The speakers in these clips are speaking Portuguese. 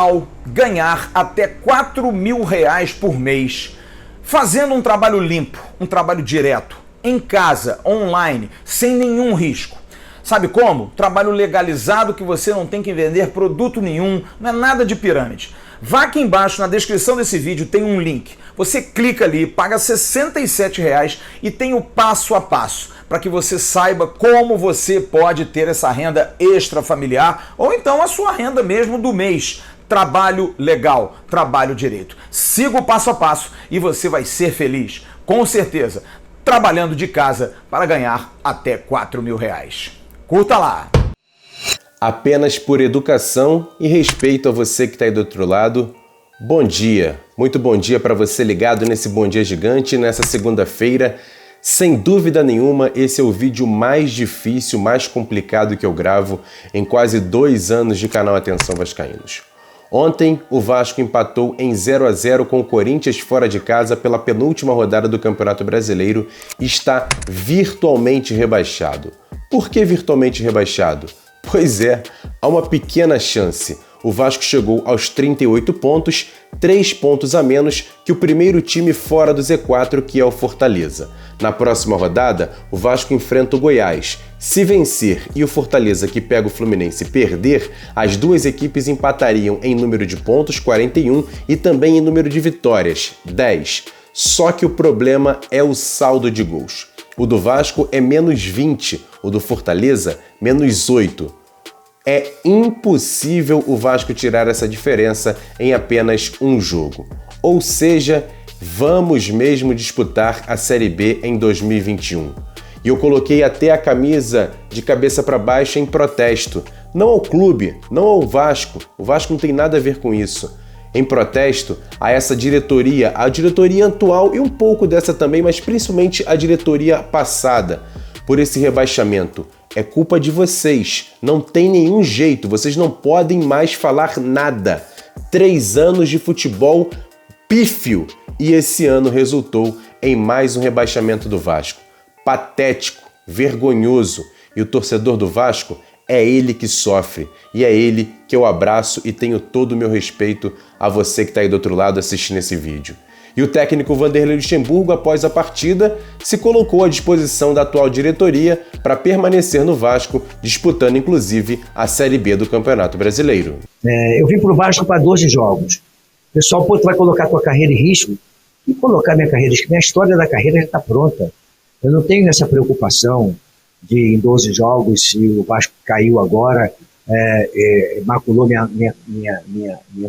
legal ganhar até R$ 4.000 por mês, fazendo um trabalho limpo, um trabalho direto, em casa, online, sem nenhum risco. Sabe como? Trabalho legalizado que você não tem que vender produto nenhum, não é nada de pirâmide. Vá aqui embaixo na descrição desse vídeo, tem um link. Você clica ali, paga R$ 67 e tem o passo a passo para que você saiba como você pode ter essa renda extra familiar ou então a sua renda mesmo do mês. Trabalho legal, trabalho direito. Siga o passo a passo e você vai ser feliz, com certeza, trabalhando de casa para ganhar até R$ 4.000. Curta lá! Apenas por educação e respeito a você que está aí do outro lado, bom dia, muito bom dia para você ligado nesse Bom Dia Gigante, nessa segunda-feira. Sem dúvida nenhuma, esse é o vídeo mais difícil, mais complicado que eu gravo em quase 2 anos de canal Atenção Vascaínos. Ontem, o Vasco empatou em 0-0 com o Corinthians fora de casa pela penúltima rodada do Campeonato Brasileiro e está virtualmente rebaixado. Por que virtualmente rebaixado? Pois é, há uma pequena chance. O Vasco chegou aos 38 pontos, 3 pontos a menos que o primeiro time fora do Z4, que é o Fortaleza. Na próxima rodada, o Vasco enfrenta o Goiás. Se vencer e o Fortaleza, que pega o Fluminense, perder, as duas equipes empatariam em número de pontos, 41, e também em número de vitórias, 10. Só que o problema é o saldo de gols. O do Vasco é menos 20, o do Fortaleza, menos 8. É impossível o Vasco tirar essa diferença em apenas um jogo. Ou seja, vamos mesmo disputar a Série B em 2021. E eu coloquei até a camisa de cabeça para baixo em protesto. Não ao clube, não ao Vasco. O Vasco não tem nada a ver com isso. Em protesto a essa diretoria, a diretoria atual e um pouco dessa também, mas principalmente a diretoria passada, por esse rebaixamento. É culpa de vocês, não tem nenhum jeito, vocês não podem mais falar nada. 3 anos de futebol pífio e esse ano resultou em mais um rebaixamento do Vasco. Patético, vergonhoso, e o torcedor do Vasco é ele que sofre e é ele que eu abraço e tenho todo o meu respeito a você que está aí do outro lado assistindo esse vídeo. E o técnico Vanderlei Luxemburgo, após a partida, se colocou à disposição da atual diretoria para permanecer no Vasco, disputando inclusive a Série B do Campeonato Brasileiro. Eu vim para o Vasco para 12 jogos. O pessoal, tu vai colocar a tua carreira em risco? E colocar minha carreira em risco? Minha história da carreira já está pronta. Eu não tenho essa preocupação de em 12 jogos, se o Vasco caiu agora, maculou minha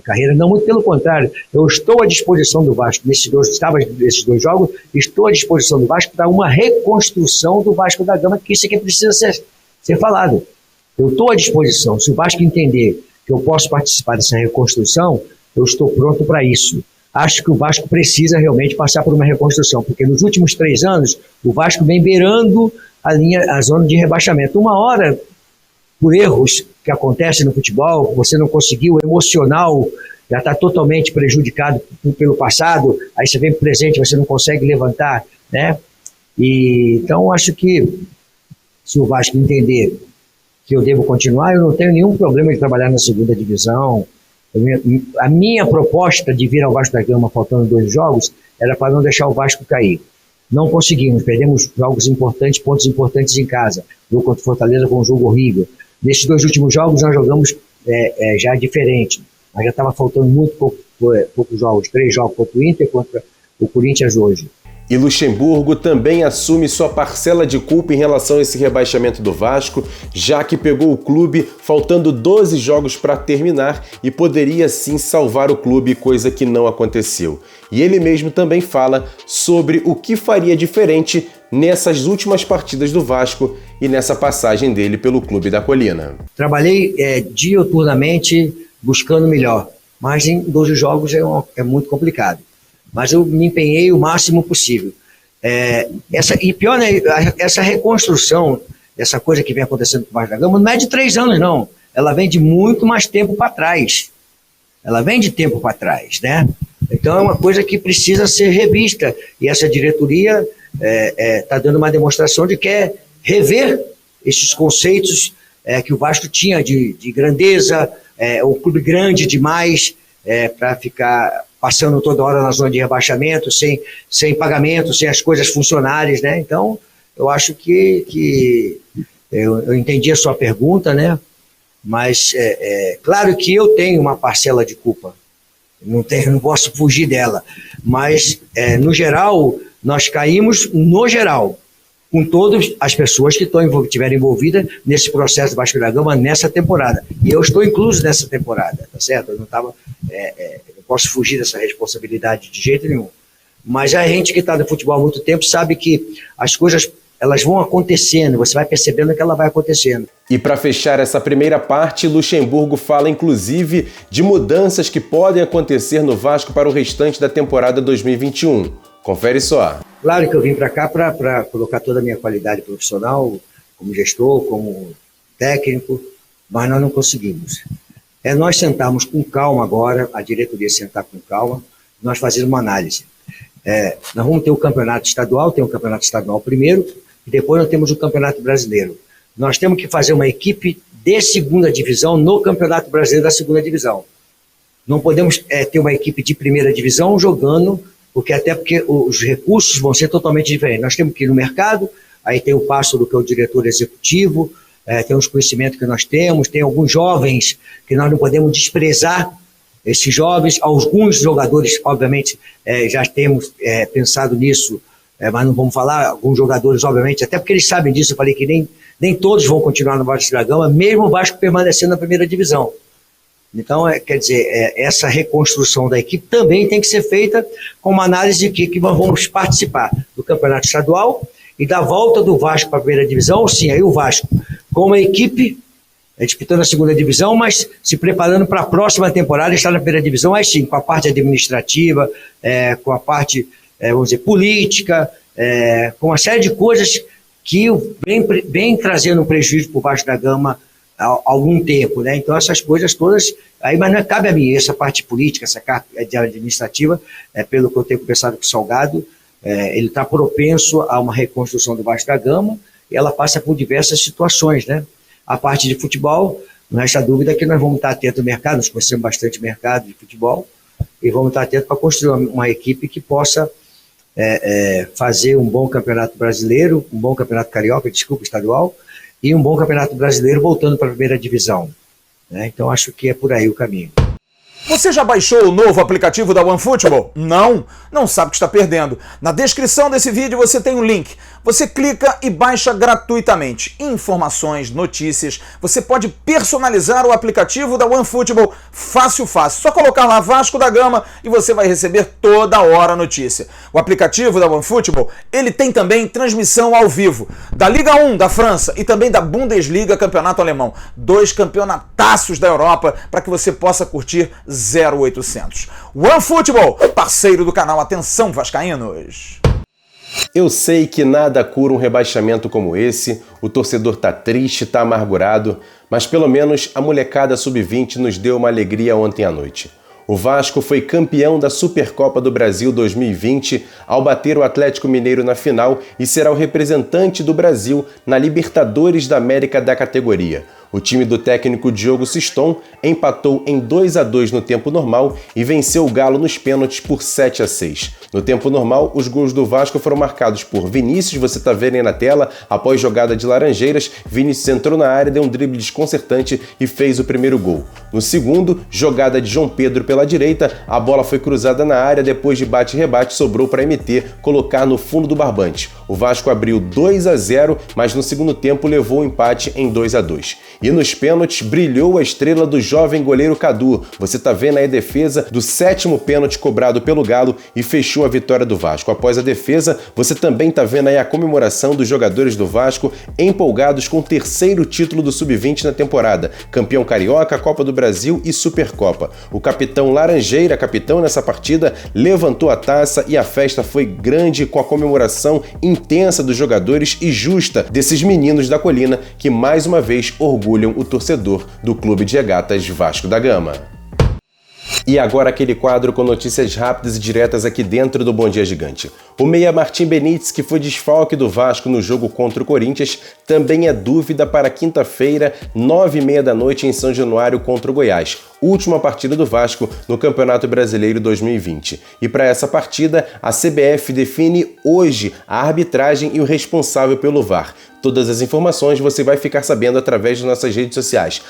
carreira. Não, muito pelo contrário, eu estou à disposição do Vasco, nesses 2 jogos, estou à disposição do Vasco para uma reconstrução do Vasco da Gama, que isso aqui precisa ser falado. Eu estou à disposição, se o Vasco entender que eu posso participar dessa reconstrução, eu estou pronto para isso. Acho que o Vasco precisa realmente passar por uma reconstrução, porque nos últimos 3 anos, o Vasco vem beirando a zona de rebaixamento. Uma hora, por erros que acontecem no futebol, você não conseguiu, o emocional já está totalmente prejudicado pelo passado, aí você vem para o presente, você não consegue levantar, né? Então, acho que se o Vasco entender que eu devo continuar, eu não tenho nenhum problema de trabalhar na segunda divisão. A minha proposta de vir ao Vasco da Gama faltando 2 jogos era para não deixar o Vasco cair. Não conseguimos, perdemos jogos importantes, pontos importantes em casa. O jogo contra o Fortaleza foi um jogo horrível. Nesses 2 últimos jogos nós jogamos já diferente, mas já estava faltando muito poucos jogos, 3 jogos contra o Inter e contra o Corinthians hoje. E Luxemburgo também assume sua parcela de culpa em relação a esse rebaixamento do Vasco, já que pegou o clube faltando 12 jogos para terminar e poderia sim salvar o clube, coisa que não aconteceu. E ele mesmo também fala sobre o que faria diferente nessas últimas partidas do Vasco e nessa passagem dele pelo Clube da Colina. Trabalhei diuturnamente buscando melhor, mas em 12 jogos é muito complicado. Mas eu me empenhei o máximo possível. E pior, né, essa reconstrução, essa coisa que vem acontecendo com o Vasco da Gama, não é de 3 anos, não. Ela vem de muito mais tempo para trás. Né? Então é uma coisa que precisa ser revista. E essa diretoria está dando uma demonstração de que quer rever esses conceitos que o Vasco tinha de grandeza, um clube grande demais para ficar passando toda hora na zona de rebaixamento, sem pagamento, sem as coisas funcionarem, né? Então, eu acho que eu entendi a sua pergunta, né? Mas claro que eu tenho uma parcela de culpa, não posso fugir dela, mas no geral, nós caímos no geral, com todas as pessoas que estiveram envolvidas nesse processo do Vasco da Gama nessa temporada. E eu estou incluso nessa temporada, tá certo? Eu não posso fugir dessa responsabilidade de jeito nenhum. Mas a gente que está no futebol há muito tempo sabe que as coisas elas vão acontecendo, você vai percebendo que ela vai acontecendo. E para fechar essa primeira parte, Luxemburgo fala inclusive de mudanças que podem acontecer no Vasco para o restante da temporada 2021. Confere só. Claro que eu vim para cá para colocar toda a minha qualidade profissional, como gestor, como técnico, mas nós não conseguimos. Nós sentarmos com calma agora, a diretoria sentar com calma, nós fazemos uma análise. Nós vamos ter o campeonato estadual, tem o campeonato estadual primeiro, e depois nós temos o campeonato brasileiro. Nós temos que fazer uma equipe de segunda divisão no campeonato brasileiro da segunda divisão. Não podemos ter uma equipe de primeira divisão jogando, porque os recursos vão ser totalmente diferentes. Nós temos que ir no mercado, aí tem o Pássaro, que é o diretor executivo, tem os conhecimentos que nós temos, tem alguns jovens que nós não podemos desprezar, esses jovens, alguns jogadores, obviamente, já temos pensado nisso, mas não vamos falar, alguns jogadores, obviamente, até porque eles sabem disso, eu falei que nem todos vão continuar no Vasco da Gama, mesmo o Vasco permanecendo na primeira divisão. Então, quer dizer, essa reconstrução da equipe também tem que ser feita com uma análise de que nós vamos participar do campeonato estadual e da volta do Vasco para a primeira divisão, sim, aí o Vasco com uma equipe disputando a segunda divisão, mas se preparando para a próxima temporada, estar na primeira divisão, aí sim, com a parte administrativa, com a parte, vamos dizer, política, com uma série de coisas que vem trazendo um prejuízo para o Vasco da Gama há algum tempo, né? Então essas coisas todas, aí, mas não cabe a mim, essa parte política, essa parte administrativa, pelo que eu tenho conversado com o Salgado, ele está propenso a uma reconstrução do Vasco da Gama, e ela passa por diversas situações, né? A parte de futebol, não resta dúvida que nós vamos estar atentos ao mercado, nós conhecemos bastante mercado de futebol, e vamos estar atentos para construir uma equipe que possa fazer um bom campeonato brasileiro, um bom campeonato carioca, estadual, e um bom campeonato brasileiro voltando para a primeira divisão, né? Então acho que é por aí o caminho. Você já baixou o novo aplicativo da OneFootball? Não? Não sabe o que está perdendo. Na descrição desse vídeo você tem um link. Você clica e baixa gratuitamente. Informações, notícias. Você pode personalizar o aplicativo da OneFootball fácil. Só colocar lá Vasco da Gama e você vai receber toda hora a notícia. O aplicativo da OneFootball, ele tem também transmissão ao vivo da Liga 1 da França e também da Bundesliga, campeonato alemão. 2 campeonataços da Europa para que você possa curtir 0800. OneFootball, parceiro do canal Atenção Vascaínos. Eu sei que nada cura um rebaixamento como esse, o torcedor tá triste, tá amargurado, mas pelo menos a molecada sub-20 nos deu uma alegria ontem à noite. O Vasco foi campeão da Supercopa do Brasil 2020 ao bater o Atlético Mineiro na final e será o representante do Brasil na Libertadores da América da categoria. O time do técnico Diogo Siston empatou em 2-2 no tempo normal e venceu o Galo nos pênaltis por 7-6. No tempo normal, os gols do Vasco foram marcados por Vinícius, você tá vendo aí na tela, após jogada de Laranjeiras, Vinícius entrou na área, deu um drible desconcertante e fez o primeiro gol. No segundo, jogada de João Pedro pela direita, a bola foi cruzada na área, depois de bate e rebate, sobrou para MT colocar no fundo do barbante. O Vasco abriu 2-0, mas no segundo tempo levou o empate em 2-2. E nos pênaltis brilhou a estrela do jovem goleiro Cadu. Você tá vendo aí a defesa do 7º pênalti cobrado pelo Galo e fechou a vitória do Vasco. Após a defesa, você também tá vendo aí a comemoração dos jogadores do Vasco empolgados com o 3º título do Sub-20 na temporada. Campeão carioca, Copa do Brasil e Supercopa. O capitão Laranjeira, capitão nessa partida, levantou a taça e a festa foi grande com a comemoração intensa dos jogadores e justa desses meninos da colina que mais uma vez orgulham o torcedor do Clube de Regatas Vasco da Gama. E agora aquele quadro com notícias rápidas e diretas aqui dentro do Bom Dia Gigante. O meia Martim Benítez, que foi desfalque do Vasco no jogo contra o Corinthians, também é dúvida para quinta-feira, 9h30 da noite em São Januário contra o Goiás, última partida do Vasco no Campeonato Brasileiro 2020. E para essa partida, a CBF define hoje a arbitragem e o responsável pelo VAR. Todas as informações você vai ficar sabendo através de nossas redes sociais,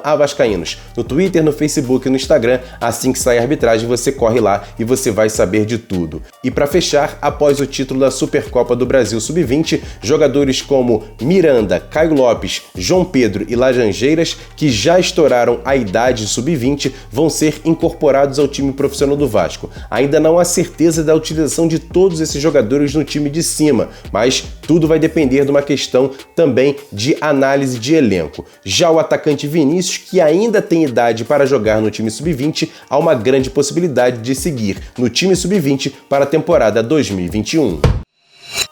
@avascaínos, no Twitter, no Facebook e no Instagram. Assim que sair a arbitragem, você corre lá e você vai saber de tudo. E para fechar, após o título da Supercopa do Brasil Sub-20, jogadores como Miranda, Caio Lopes, João Pedro e Laranjeiras, que já estouraram a idade Sub-20, vão ser incorporados ao time profissional do Vasco. Ainda não há certeza da utilização de todos esses jogadores no time de cima, mas tudo vai depender de uma questão também de análise de elenco. Já o atacante Vinícius, que ainda tem idade para jogar no time Sub-20, há uma grande possibilidade de seguir no time Sub-20 para a temporada 2021.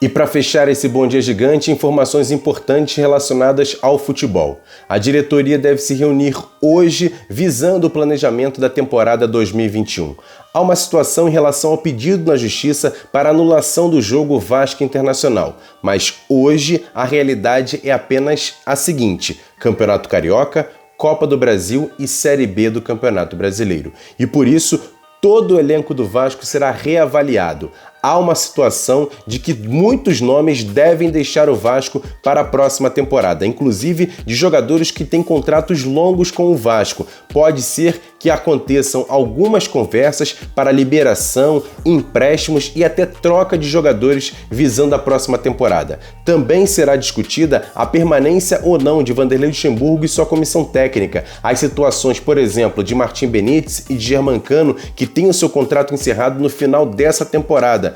E para fechar esse Bom Dia Gigante, informações importantes relacionadas ao futebol. A diretoria deve se reunir hoje visando o planejamento da temporada 2021. Há uma situação em relação ao pedido na Justiça para anulação do jogo Vasco Internacional, mas hoje a realidade é apenas a seguinte: Campeonato Carioca, Copa do Brasil e Série B do Campeonato Brasileiro. E por isso, todo o elenco do Vasco será reavaliado. Há uma situação de que muitos nomes devem deixar o Vasco para a próxima temporada, inclusive de jogadores que têm contratos longos com o Vasco. Pode ser que aconteçam algumas conversas para liberação, empréstimos e até troca de jogadores visando a próxima temporada. Também será discutida a permanência ou não de Vanderlei Luxemburgo e sua comissão técnica, as situações, por exemplo, de Martim Benítez e de Germancano, que têm o seu contrato encerrado no final dessa temporada.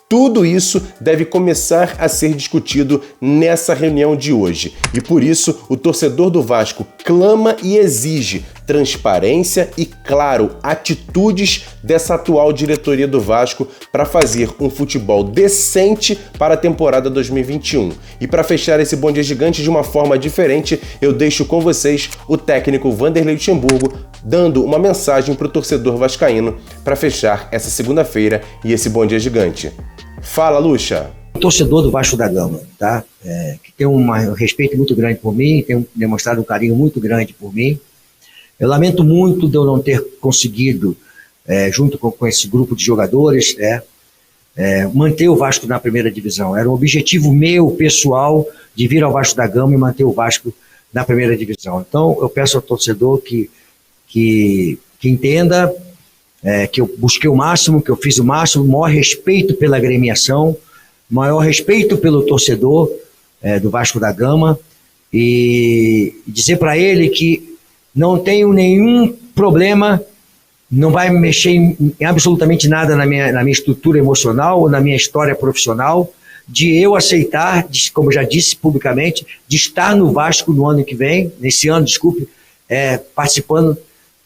Tudo isso deve começar a ser discutido nessa reunião de hoje. E por isso, o torcedor do Vasco clama e exige transparência e, claro, atitudes dessa atual diretoria do Vasco para fazer um futebol decente para a temporada 2021. E para fechar esse Bom Dia Gigante de uma forma diferente, eu deixo com vocês o técnico Vanderlei Luxemburgo dando uma mensagem para o torcedor vascaíno para fechar essa segunda-feira e esse Bom Dia Gigante. Fala, Luxa! O torcedor do Vasco da Gama, tá? Que tem um respeito muito grande por mim, tem demonstrado um carinho muito grande por mim. Eu lamento muito de eu não ter conseguido, junto com esse grupo de jogadores, manter o Vasco na primeira divisão. Era um objetivo meu, pessoal, de vir ao Vasco da Gama e manter o Vasco na primeira divisão. Então, eu peço ao torcedor que entenda que eu busquei o máximo, que eu fiz o máximo, maior respeito pela agremiação, maior respeito pelo torcedor do Vasco da Gama, e dizer para ele que não tenho nenhum problema, não vai mexer em absolutamente nada na minha estrutura emocional ou na minha história profissional, de eu aceitar, como eu já disse publicamente, de estar no Vasco no ano que vem, nesse ano, desculpe, participando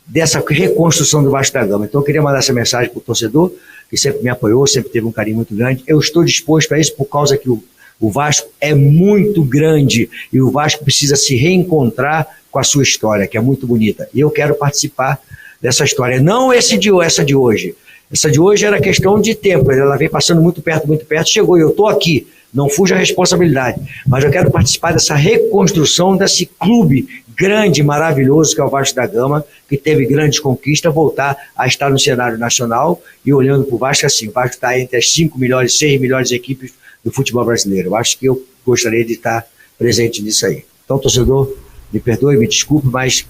dessa reconstrução do Vasco da Gama. Então eu queria mandar essa mensagem para o torcedor, que sempre me apoiou, sempre teve um carinho muito grande. Eu estou disposto a isso por causa que o Vasco é muito grande e o Vasco precisa se reencontrar com a sua história, que é muito bonita. E eu quero participar dessa história. Não essa de hoje. Essa de hoje era questão de tempo, ela vem passando muito perto, chegou e eu estou aqui. Não fuja a responsabilidade, mas eu quero participar dessa reconstrução desse clube grande, maravilhoso que é o Vasco da Gama, que teve grandes conquistas, voltar a estar no cenário nacional e olhando para o Vasco assim, o Vasco está entre as 5 melhores, 6 melhores equipes do futebol brasileiro. Eu acho que eu gostaria de estar presente nisso aí. Então, torcedor, me perdoe, me desculpe, mas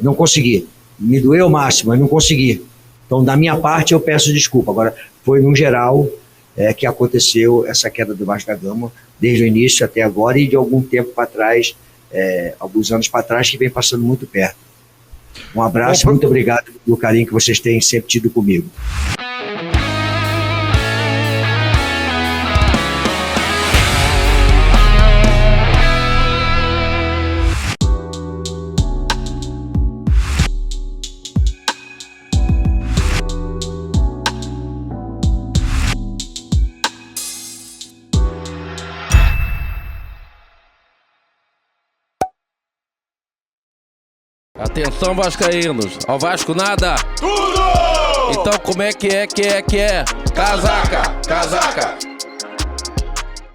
não consegui. Me doeu ao máximo, mas não consegui. Então, da minha parte, eu peço desculpa. Agora, foi no geral que aconteceu essa queda do Vasco da Gama, desde o início até agora e de algum tempo para trás, alguns anos para trás, que vem passando muito perto. Um abraço, muito obrigado pelo carinho que vocês têm sempre tido comigo. A Atenção, vascaínos. Ao Vasco nada. Tudo! Então como é que é? Casaca! Casaca!